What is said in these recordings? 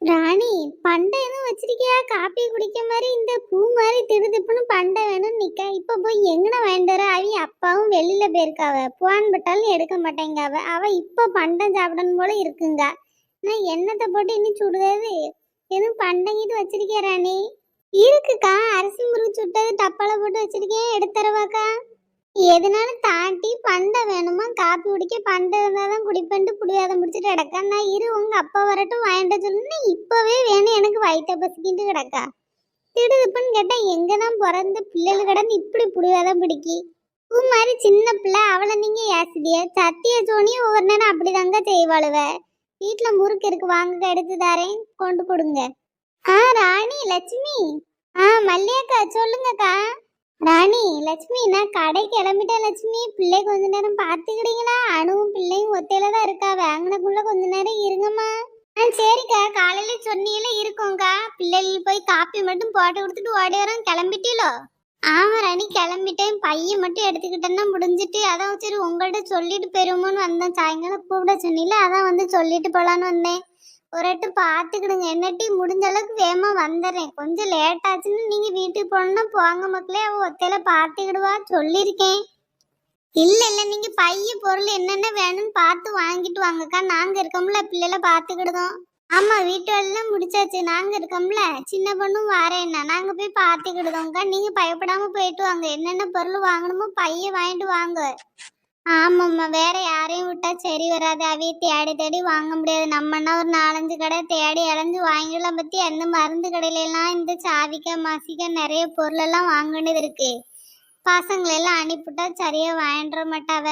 ராணி, பண்டை எதுவும் வச்சிருக்கியா? காப்பி குடிக்க மாதிரி இந்த பூ மாதிரி திடுதிப்புன்னு பண்டை வேணும்னு நிக்க. இப்ப போய் எங்கன வாங்கிட்டு வர? அவ அப்பாவும் வெளியில போயிருக்காவ. போன் பட்டாலும் எடுக்க மாட்டேங்காவ. அவ இப்ப பண்டம் சாப்பிடணும் போல இருக்குங்க. நான் எண்ணத்தை போட்டு இன்னும் சுடுறது. எதுவும் பண்டங்கிட்டு வச்சிருக்கியா ராணி? இருக்குக்கா, அரிசி முறுக்கு சுட்டது டப்பால போட்டு வச்சிருக்கேன், எடுத்துறவாக்கா. எதுனாலும் தாண்டி பண்டை வேணுமா? காப்பி குடிக்க பண்டை இருந்தாதான் குடிப்பேன்ட்டு புடிவாதம் பிடிச்சிட்டு கிடக்கா. நான் இரு, உங்க அப்பா வரட்டும் வாங்கிட்ட சொல்லுன்னு இப்பவே வேணும், எனக்கு வயிற்ற பசிக்கிட்டு கிடக்கா. திடுதுப்புன்னு கேட்டா எங்கதான் பிறந்த பிள்ளைகள் கிடந்து இப்படி புடிவாதம் பிடிக்கி. பூ மாதிரி சின்ன பிள்ளை, அவளை நீங்க ஏசிதிய சத்திய சோனியும் ஒவ்வொரு நேரம் அப்படிதாங்க செய்வாளுவ. வீட்டுல முறுக்கு இருக்கு, வாங்க எடுத்து தாரேன், கொண்டு கொடுங்க. ராணி, லட்சுமி. மல்லியக்கா சொல்லுங்கக்கா. ராணி, லட்சுமி, நான் கடை கிளம்பிட்டேன் லட்சுமி. பிள்ளை கொஞ்ச நேரம் பார்த்துக்கிட்டீங்களா? அணுவும் பிள்ளையும் ஒத்தையில தான் இருக்கா, வாங்கினக்குள்ள கொஞ்ச நேரம் இருங்கம்மா. சரிக்கா, காலையில சொன்னீங்களே இருக்கோங்க்கா. பிள்ளைகள் போய் காப்பி மட்டும் போட்டு கொடுத்துட்டு ஓடி வரோம். கிளம்பிட்டீங்களோ? ஆமா ராணி, கிளம்பிட்டேன். பையன் மட்டும் எடுத்துக்கிட்டேன்னா முடிஞ்சிட்டு. அதான் சரி உங்கள்கிட்ட சொல்லிட்டு போயிருமோன்னு வந்தேன். சாயங்காலம் கூப்பிட சொன்னீங்களே, அதான் வந்து சொல்லிட்டு போலான்னு வந்தேன். ஒரு எட்டு பார்த்துக்கிடுங்க. என்னட்டி முடிஞ்ச அளவுக்கு வேகமா வந்துடுறேன். கொஞ்சம் லேட் ஆச்சுன்னு நீங்க வீட்டுக்கு போனா போங்க மக்களே. அவ ஒத்தையில பார்த்துக்கிடுவா சொல்லியிருக்கேன். இல்ல இல்ல, நீங்க பைய பொருள் என்னென்ன வேணும்னு பார்த்து வாங்கிட்டு வாங்கக்கா. நாங்க இருக்கோம்ல, பிள்ளைல பார்த்துக்கிடுதோம். ஆமா, வீட்டு வேலைலாம் முடிச்சாச்சு. நாங்க இருக்கோம்ல, சின்ன பொண்ணும் வாரேன்னா நாங்க போய் பார்த்துக்கிடுதோங்க்கா. நீங்க பயப்படாம போயிட்டு வாங்க. என்னென்ன பொருள் வாங்கணுமோ பைய வாங்கிட்டு வாங்க. ஆமாம்மா, வேற யாரையும் விட்டா சரி வராது. அவைய தேடி தேடி வாங்க முடியாது. நம்மன்னா ஒரு 4-5 கடை தேடி அலைஞ்சு வாங்கிடலாம். பத்தி அந்த மருந்து கடையில எல்லாம் இந்த சாவிக்க மாசிக்க நிறைய பொருள் எல்லாம் வாங்கினது இருக்கு. பசங்களெல்லாம் அனுப்பிவிட்டா சரியா வாங்கிட மாட்டாவ.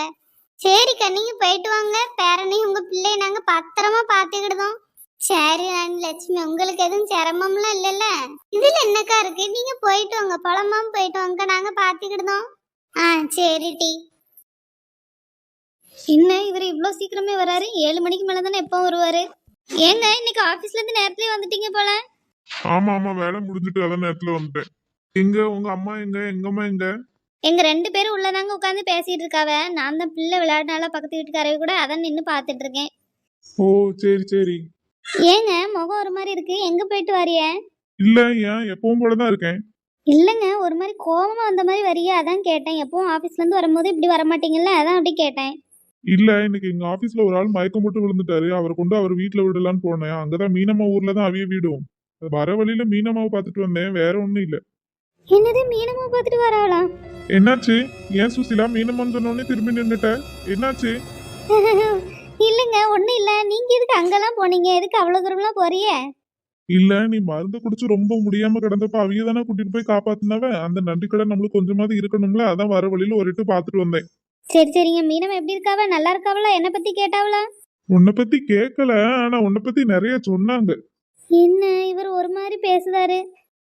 சரிக்கா, நீங்க போயிட்டு வாங்க. பேரனையும் உங்க பிள்ளைய நாங்க பத்திரமா பாத்துக்கிடுதோம். சரி ராணி லட்சுமி, உங்களுக்கு எதுவும் சிரமம்லாம் இல்லைல்ல? இதுல என்னக்கா இருக்கு, நீங்க போயிட்டு வாங்க. பழமாவும் போயிட்டு வாங்க, நாங்க பாத்துக்கிடுதோம். சரி டி. என்ன இவர் இவ்வளோ சீக்கிரமே வராரு? 7 மணிக்கு மேலே தானே எப்போ வருவாரு? ஏங்க, இன்னைக்கு ஆஃபீஸ்ல இருந்து நேரத்துலயே வந்துட்டீங்க போல. ஆமா ஆமா, வேலை முடிஞ்சிட்டு அதான் நேரத்துல வந்துட்டேன். எங்க உங்க அம்மா எங்க? எங்க அம்மா எங்க? எங்க 2 பேரும் உள்ளதாங்க உட்காந்து பேசிட்டு இருக்காவ. நான் தான் பிள்ளை விளையாடுனால பக்கத்து வீட்டுக்காரவை கூட அதான் நின்று பார்த்துட்டு இருக்கேன். ஓ சரி சரி. ஏங்க, முகம் ஒரு மாதிரி இருக்கு, எங்க போயிட்டு வரிய? இல்ல, ஏன் எப்பவும் போலதான் இருக்கேன். இல்லைங்க, ஒரு மாதிரி கோபமா வந்த மாதிரி வரிய, அதான் கேட்டேன். எப்பவும் ஆஃபீஸ்ல இருந்து வரும்போது இப்படி வர மாட்டீங்கல்ல, அதான் அப்படி கேட்டேன். இல்ல, இன்னைக்கு எங்க ஆபீஸ்ல ஒரு ஆள் மயக்கம் போட்டு விழுந்துட்டாரு. அவரை கொண்டு அவர் வீட்டுல விடலான்னு போனேன். அங்கதான் மீனம்மா ஊர்ல தான் அவிய வீடும். வர வழியில மீனம்மாவை பார்த்துட்டு வந்தேன், வேற ஒண்ணும் இல்ல. என்னது, மீனமா பார்த்துட்டு வராளா? என்னாச்சு? ஏன் சுசிலா மீனம்மான்னு சொன்னோடனே திரும்பி நின்னுட்ட? என்னாச்சு? இல்லைங்க, ஒன்றும் இல்லை. நீங்க எதுக்கு அங்கெல்லாம் போனீங்க? எதுக்கு அவ்வளோ தூரம்லாம் போறிய? இல்ல, நீ மருந்து குடிச்சு ரொம்ப முடியாம கிடந்தப்ப அவிய தானே கூட்டிட்டு போய் காப்பாத்தினவ. அந்த நன்றி கடன் நம்மளுக்கு கொஞ்சமாவது இருக்கணும்ல, அதான் வர வழியில ஒரு இட்டு பாத்துட்டு வந்தேன். சரி சரிங்க. மீனம் எப்படி இருக்காவ? நல்லா இருக்காவளா? என்ன பத்தி கேட்டாவளா? உன்னை பத்தி கேட்கல, ஆனா உன்னை பத்தி நிறைய சொன்னாங்க. என்ன இவர் ஒரு மாதிரி பேசுதாரு?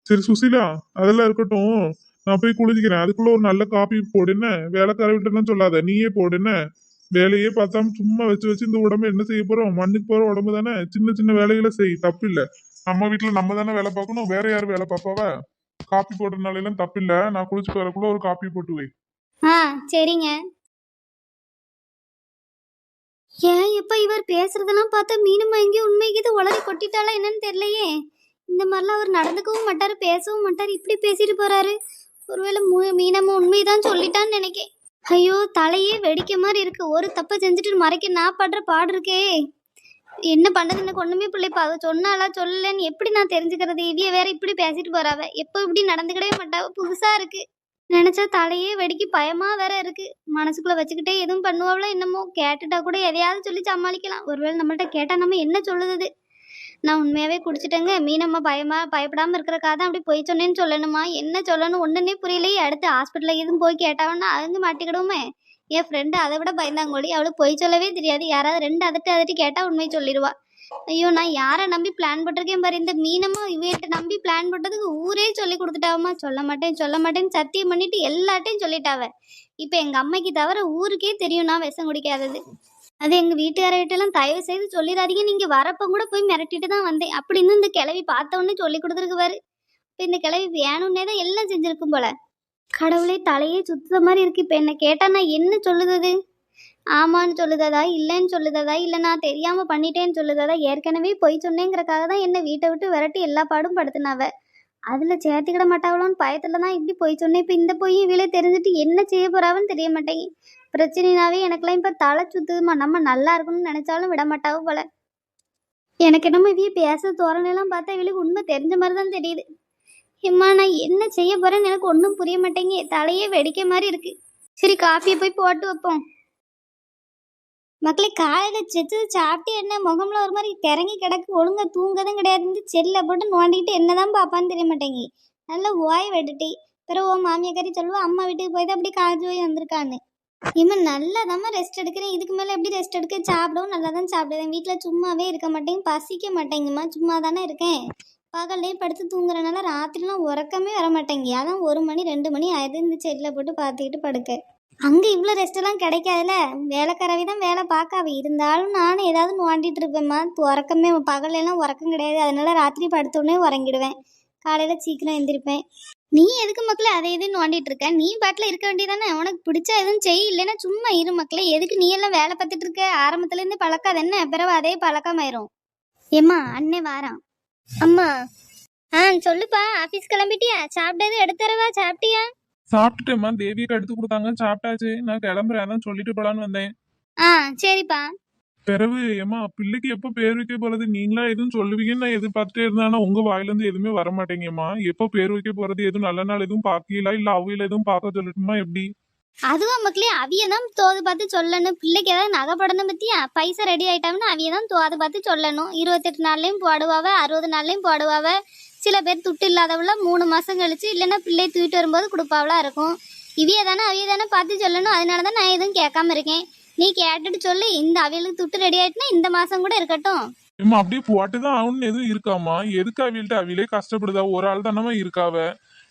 சரி சுசிலா, அதெல்லாம் இருக்கட்டும். நான் போய் குளிச்சுக்கிறேன். அதுக்குள்ள ஒரு நல்ல காபி போடுன்னு வேலைக்கார விட்டுலாம் சொல்லாத, நீயே போடுன்னு. வேலையே பார்த்தாம சும்மா வச்சு வச்சு இந்த உடம்பு என்ன செய்ய போறோம்? மண்ணுக்கு போற உடம்பு தானே. சின்ன சின்ன வேலைகளை செய், தப்பு இல்ல. நம்ம வீட்டுல நம்ம தானே வேலை பார்க்கணும், வேற யாரும் வேலை பார்ப்பாவ? காப்பி போடுறதுனால எல்லாம் தப்பு இல்ல. நான் குளிச்சுட்டு வரக்குள்ள ஒரு காப்பி போட்டு வை. சரிங்க. ஏன் இப்ப இவர் பேசுறதெல்லாம் பார்த்தா மீனம்மா எங்கேயும் உண்மைக்கு இது உளறி கொட்டிட்டாளா என்னன்னு தெரியலையே. இந்த மாதிரிலாம் அவர் நடந்துக்கவும் மாட்டாரு, பேசவும் மாட்டாரு, இப்படி பேசிட்டு போறாரு. ஒருவேளை மீனம்மா உண்மைதான் சொல்லிட்டான்னு நினைக்கேன். ஐயோ, தலையே வெடிக்க மாதிரி இருக்கு. ஒரு தப்பை செஞ்சுட்டு மறைக்க நான் படுற பாடு இருக்கே. என்ன பண்றது? எனக்கு ஒண்ணுமே பிள்ளைப்பா. அவ சொன்னாலா சொல்லலன்னு எப்படி நான் தெரிஞ்சுக்கிறது? இவிய வேற இப்படி பேசிட்டு போறாவ. எப்போ இப்படி நடந்துக்கிடவே மாட்டாவ. புதுசா இருக்கு. நினைச்சா தலையே வெடிக்கி பயமா வேற இருக்கு. மனசுக்குள்ள வச்சுக்கிட்டே எதுவும் பண்ணுவாங்களோ என்னமோ. கேட்டுட்டா கூட எதையாவது சொல்லி சமாளிக்கலாம். ஒருவேளை நம்மள்ட்ட கேட்டா நம்ம என்ன சொல்லுது? நான் உண்மையாவே குடிச்சிட்டேங்க. மீனம்மா பயப்படாம இருக்கிறக்காக தான் அப்படி போய் சொன்னேன்னு சொல்லணுமா? என்ன சொல்லணும் ஒண்ணுன்னே புரியலையே. அடுத்து ஹாஸ்பிட்டல்ல எதுவும் போய் கேட்டாவன்னா அவங்க மாட்டிக்கிடுவோமே. என் ஃப்ரெண்டு அதை விட பயந்தாங்கோடி. அவளுக்கு பொய் சொல்லவே தெரியாது. யாராவது 2 அதட்டி கேட்டா உண்மை சொல்லிடுவா. ஐயோ, நான் யாரை நம்பி பிளான் போட்டிருக்கேன் பாரு. இந்த மீனமா இவட்ட நம்பி பிளான் போட்டதுக்கு ஊரே சொல்லி கொடுத்துட்டாவமா. சொல்ல மாட்டேன்னு சத்தியம் பண்ணிட்டு எல்லாட்டையும் சொல்லிட்டாவ. இப்ப எங்க அம்மைக்கு தவிர ஊருக்கே தெரியும் நான் விஷம் குடிக்காதது. அது எங்க வீட்டுக்காரர்கிட்டலாம் தயவு செய்து சொல்லிடாதீங்க. நீங்க வரப்ப கூட போய் மிரட்டிட்டு தான் வந்தேன் அப்படின்னு இந்த கிளவி பார்த்த உடனே சொல்லி கொடுத்துருக்கு பாரு. இப்ப இந்த கிளவி வேணும்னே தான் எல்லாம் செஞ்சிருக்கும் போல. கடவுளே, தலையே சுத்த மாதிரி இருக்கு. இப்ப என்ன கேட்டா நான் என்ன சொல்லுது? ஆமான்னு சொல்லுததா இல்லைன்னு சொல்லுததா இல்லை நான் தெரியாம பண்ணிட்டேன்னு சொல்லுததா ஏற்கனவே பொய் சொன்னேங்கிறக்காக தான் என்ன வீட்டை விட்டு விரட்டி எல்லா பாடும் படுத்துனாவ. அதுல சேர்த்துக்கிட மாட்டாவளோன்னு பயத்துல தான் இப்படி பொய் சொன்னேன். இப்ப இந்த பொய் இவளே தெரிஞ்சுட்டு என்ன செய்ய போறாவன்னு தெரிய மாட்டேங்கி. பிரச்சனைனாவே எனக்கெல்லாம் இப்ப தலை சுத்துதுமா. நம்ம நல்லா இருக்கணும்னு நினைச்சாலும் விட மாட்டாவ போல. எனக்கு என்னமோ இவைய பேச தோரணையெல்லாம் பார்த்தா இவளுக்கு உண்மை தெரிஞ்ச மாதிரி தான் தெரியுது. எம்மா நான் என்ன செய்ய போறேன்னு எனக்கு ஒன்றும் புரிய மாட்டேங்க. தலையே வெடிக்க மாதிரி இருக்கு. சரி காஃபியை போய் போட்டு வைப்போம். மக்களே காலையில செத்து சாப்பிட்டு என்ன முகம்ல ஒரு மாதிரி கிறங்கி கிடக்கு. ஒழுங்கா தூங்கதும் கிடையாது. செல்ல போட்டு நோண்டிக்கிட்டு என்னதான் பாப்பான்னு தெரிய மாட்டேங்கி. நல்லா ஓய் விட்டுட்டு பிறகு ஓ மாமியாக்காரி சொல்லுவா அம்மா வீட்டுக்கு போய் தான் அப்படி காய்ச்சி போய் வந்திருக்கான்னு. இவன் நல்லா தான் ரெஸ்ட் எடுக்கிறேன். இதுக்கு மேலே எப்படி ரெஸ்ட் எடுக்க? சாப்பிடவும் நல்லா தான் சாப்பிடுவேன். வீட்டில் சும்மாவே இருக்க மாட்டேங்க, பசிக்க மாட்டேங்கம்மா. சும்மா தானே இருக்கேன். பகல்லே படுத்து தூங்குறதுனால ராத்திரிலாம் உறக்கமே வர மாட்டேங்க. அதான் 1 மணி 2 மணி ஆயிடுது இந்த செல்லில் போட்டு பார்த்துக்கிட்டு படுக்க. அங்கே இவ்வளோ ரெஸ்ட்டெல்லாம் கிடைக்காதுல்ல. வேலைக்காரவி தான் வேலை பார்க்காவ. இருந்தாலும் நானும் ஏதாவது நோண்டிட்டு இருப்பேம்மா. உறக்கமே பகலெல்லாம் உறக்கம் கிடையாது. அதனால ராத்திரி படுத்தோடனே உறங்கிடுவேன். காலையில் சீக்கிரம் எழுந்திருப்பேன். நீ எதுக்கு மக்களே அதை எதுவும் நோண்டிட்டு இருக்க? நீ பாட்டில் இருக்க வேண்டியதானே. உனக்கு பிடிச்சா எதுவும் செய், இல்லைன்னா சும்மா இரு மக்களே. எதுக்கு நீ எல்லாம் வேலை பார்த்துட்டு இருக்க? ஆரம்பத்துலேருந்து பழக்காது என்ன, பிறகு அதே பழக்கமாயிரும். ஏம்மா அண்ணே வாரான். அம்மா சொல்லுப்பா. ஆஃபீஸ் கிளம்பிட்டியா? சாப்பிட்டது எடுத்துறவா? சாப்பிட்டியா? சாப்பிட்டுட்டேம்மா, தேவியக்கு எடுத்து கொடுத்தாங்க, சாப்பிட்டாச்சு. நான் கிளம்புறேன், அதான் சொல்லிட்டு போலான்னு வந்தேன். சரிப்பா. பிறகு ஏமா பிள்ளைக்கு எப்போ பேர் வைக்க போறது? நீங்களா எதுவும் சொல்லுவீங்கன்னு நான் எதிர்பார்த்துட்டே இருந்தேன். ஆனா உங்க வாயில இருந்து எதுவுமே வர மாட்டேங்கம்மா. எப்போ பேர் வைக்க போறது? எதுவும் நல்ல நாள் எதுவும் பாக்கலா? இல்ல அவையில எதுவும் பார்க்க சொல்லட்டுமா? எப்படி? அதுவா மக்களே, அவியதான் தோது பார்த்து சொல்லணும். பிள்ளைக்கு ஏதாவது நகைப்படணும் பத்தியா? பைசா ரெடி ஆயிட்டாங்கன்னா அவியதான் தோது பார்த்து சொல்லணும். 28 நாள்லயும் போடுவாவ, 60 நாள்லயும் போடுவாவ. சில பேர் துட்டு இல்லாதவள 3 மாசம் கழிச்சு இல்லைன்னா பிள்ளையை தூக்கிட்டு வரும்போது கொடுப்பாவளா இருக்கும். இவிய தானே பார்த்து சொல்லணும். அதனாலதான் நான் எதுவும் கேட்காம இருக்கேன். நீ கேட்டுட்டு சொல்லு. இந்த அவியலுக்கு துட்டு ரெடி ஆயிட்டுனா இந்த மாசம் கூட இருக்கட்டும். ஏமா அப்படியே போட்டுதான் ஆகணும்னு எதுவும் இருக்காமா? எதுக்கு அவியல்ட்ட? அவிலே கஷ்டப்படுதா? ஒரு ஆள் தானமா இருக்காவ.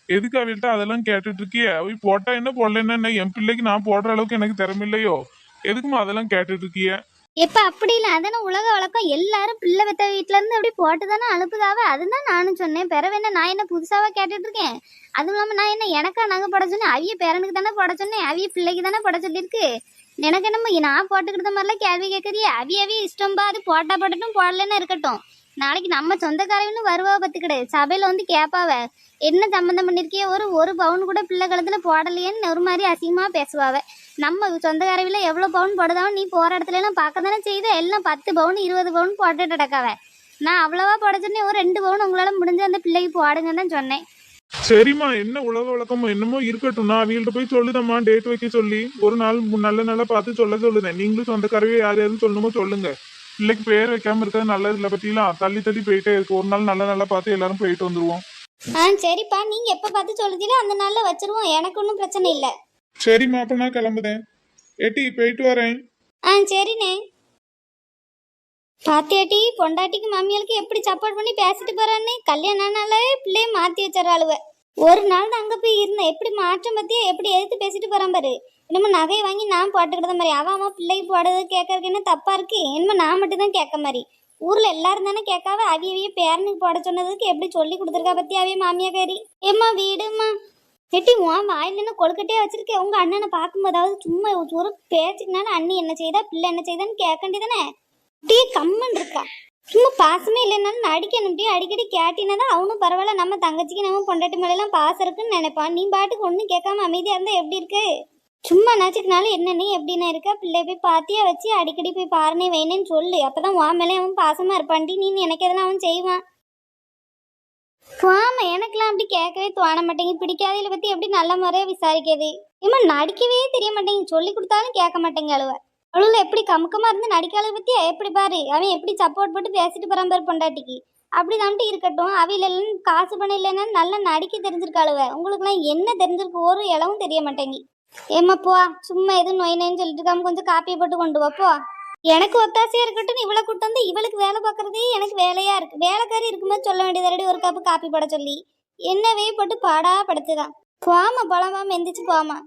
எதுக்கு அவியல்ட்ட அதெல்லாம் கேட்டுட்டு இருக்கிய? அவி போட்டா என்ன போடலன்னா என்ன? என் பிள்ளைக்கு நான் போடுற அளவுக்கு எனக்கு திறமில்லையோ? எதுக்குமா அதெல்லாம் கேட்டுட்டு இருக்கிய? எப்ப அப்படி இல்லை. அதானே உலக வழக்கம். எல்லாரும் பிள்ளை பெத்த வீட்டுல இருந்து அப்படி போட்டு தானே அனுப்புதாவ. அதுதான் நானும் சொன்னேன். பிறவு என்ன நான் என்ன புதுசாவா கேட்டுட்டு இருக்கேன்? அதுவும் இல்லாம நான் என்ன எனக்கா நகை போட சொன்னேன்? அவிய பேரனுக்கு தானே போட சொன்னேன். அவிய பிள்ளைக்கு தானே போட சொல்லியிருக்கு. எனக்கு என்னமோ நான் போட்டுக்கிட்ட மாதிரிலாம் கேள்வி கேட்கறியே. அவிய இஷ்டம்பா. அது போட்டா போடட்டும், போடலன்னு இருக்கட்டும். நாளைக்கு நம்ம சொந்தக்காரன்னு வருவா பத்துக்கிடு. சபையில வந்து கேட்பாவ என்ன சம்பந்தம் பண்ணிருக்கிய? ஒரு பவுன் கூட பிள்ளை காலத்துல போடலையேன்னு ஒரு மாதிரி அசிங்கமா பேசுவாவ. நம்ம சொந்தக்காரவில எவ்வளவு பவுன் போடுதாவும் நீ போற இடத்துல எல்லாம் பார்க்க தானே செய்த. எல்லாம் 10 பவுன் 20 பவுன் போட்டுட்டு கிடக்காவ. நான் அவ்வளவா போட சொன்னேன். ஒரு 2 பவுன் உங்களால முடிஞ்ச அந்த பிள்ளைக்கு போடுங்கன்னு தான் சொன்னேன். சரிம்மா, என்ன உலக வழக்கமோ என்னமோ இருக்கட்டும். நான் அவியல்ட்ட போய் சொல்லுதம்மா, டேட் வைக்க சொல்லி. ஒரு நாள் நல்ல நாளா பார்த்து சொல்லுதேன். நீங்களும் சொந்தக்காரவே யார் யாரும் சொல்லணுமோ சொல்லுங்க. பிள்ளைக்கு பேர் வைக்காம இருக்கிறது நல்லது இல்லை. பத்திலாம் தள்ளி தள்ளி போயிட்டே இருக்கு. ஒரு நாள் நல்ல நாளா பார்த்து எல்லாரும் போயிட்டு வந்துருவோம். சரிப்பா. நீங்க எப்ப பார்த்து சொல்லுதீங்களோ அந்த நாள்ல வச்சிருவோம். எனக்கு ஒன்றும் பிரச்சனை இல்லை. சரிம்மா, அப்ப நான் கிளம்புதேன். ஏட்டி போயிட்டு வரேன். சரிண்ணே. பாத்தியாட்டி பொண்டாட்டிக்கு மாமியாளுக்கு எப்படி சப்போர்ட் பண்ணி பேசிட்டு போறான்னு. கல்யாணம்னாலே பிள்ளைய மாத்தி வச்சிடறாளுவ. ஒரு நாள் தான் அங்க போய் இருந்தேன். எப்படி மாற்றம் பத்தியா எப்படி எதிர்த்து பேசிட்டு போறான் பாரு. என்னமோ நகையை வாங்கி நான் போட்டுக்கிட்ட மாதிரி. அவன் பிள்ளைக்கு போடுறது கேட்கறதுக்கு என்ன தப்பா இருக்கு? என்னமோ நான் மட்டும் தான் கேட்க மாதிரி. ஊர்ல எல்லாரும் தானே கேட்காவ. அவிய பேரனுக்கு போட சொன்னதுக்கு எப்படி சொல்லி கொடுத்துருக்கா பத்தி அவிய மாமியாக்காரி. ஏம்மா வீடுமா எட்டி உன் வாயிலன்னு கொழுக்கட்டையா வச்சிருக்கேன். உங்க அண்ணனை பார்க்கும்போதாவது சும்மா ஒரு பேச்சுக்குனால அண்ணி என்ன செய்தா பிள்ளை என்ன செய்தான்னு கேட்க வேண்டியதானே. அப்படியே கம்மன் இருக்கா. சும்மா பாசமே இல்லைன்னாலும் நடிக்கணும். அப்படியே அடிக்கடி கேட்டினாதான் அவனும் பரவாயில்ல. நம்ம தங்கச்சிக்கு நம்ம பொண்டாட்டி மேலாம் பாசம் இருக்குன்னு நினைப்பான். நீ பாட்டுக்கு ஒன்றும் கேட்காம அமைதியா இருந்தா எப்படி இருக்கு? சும்மா நினச்சிக்கனாலும் என்னன்னே எப்படின்னா இருக்கா. பிள்ளை போய் பாத்தியா வச்சு அடிக்கடி போய் பாருனே வேணேன்னு சொல்லு. அப்பதான் உன் மேலே அவன் பாசமா இருப்பான்டி. நீ நினைக்கிறதெல்லாம் அவன் செய்வான். ஆமா, எனக்கெல்லாம் அப்படி கேட்கவே தோண மாட்டேங்க. பிடிக்காதவளை பத்தி எப்படி நல்ல முறையா விசாரிக்கிறது. இம்மா நடிக்கவே தெரிய மாட்டேங்க. சொல்லி கொடுத்தாலும் கேட்க மாட்டேங்க. அழுவ எப்படி கமுக்கமா இருந்து நடிக்காத பத்தி எப்படி பாரு. அவன் எப்படி சப்போர்ட் போட்டு பேசிட்டு போறான் பாரு பொண்டாட்டிக்கு. அப்படி தான்ட்டு இருக்கட்டும். அவையில காசு பணம் இல்லைன்னா நல்லா நடிக்க தெரிஞ்சிருக்காளுவ. உங்களுக்குலாம் என்ன தெரிஞ்சிருக்கு? ஒரு இளவும் தெரிய மாட்டேங்கி. ஏம்மா போ. சும்மா எதுவும் நோய் நோயின்னு சொல்லிட்டு இருக்காம கொஞ்சம் காப்பியை போட்டு கொண்டு வாப்போ. எனக்கு ஒத்தாசையா இருக்கட்டும். இவளை கூட்டு வந்து இவளுக்கு வேலை பார்க்கறதே எனக்கு வேலையா இருக்கு. வேலைக்காரி இருக்கும்போது சொல்ல வேண்டியதாடி ஒரு கப்பு காப்பி போட சொல்லி. என்னவே போட்டு பாடா படுத்துதான். போமா போலாமா எந்திரிச்சு போமா.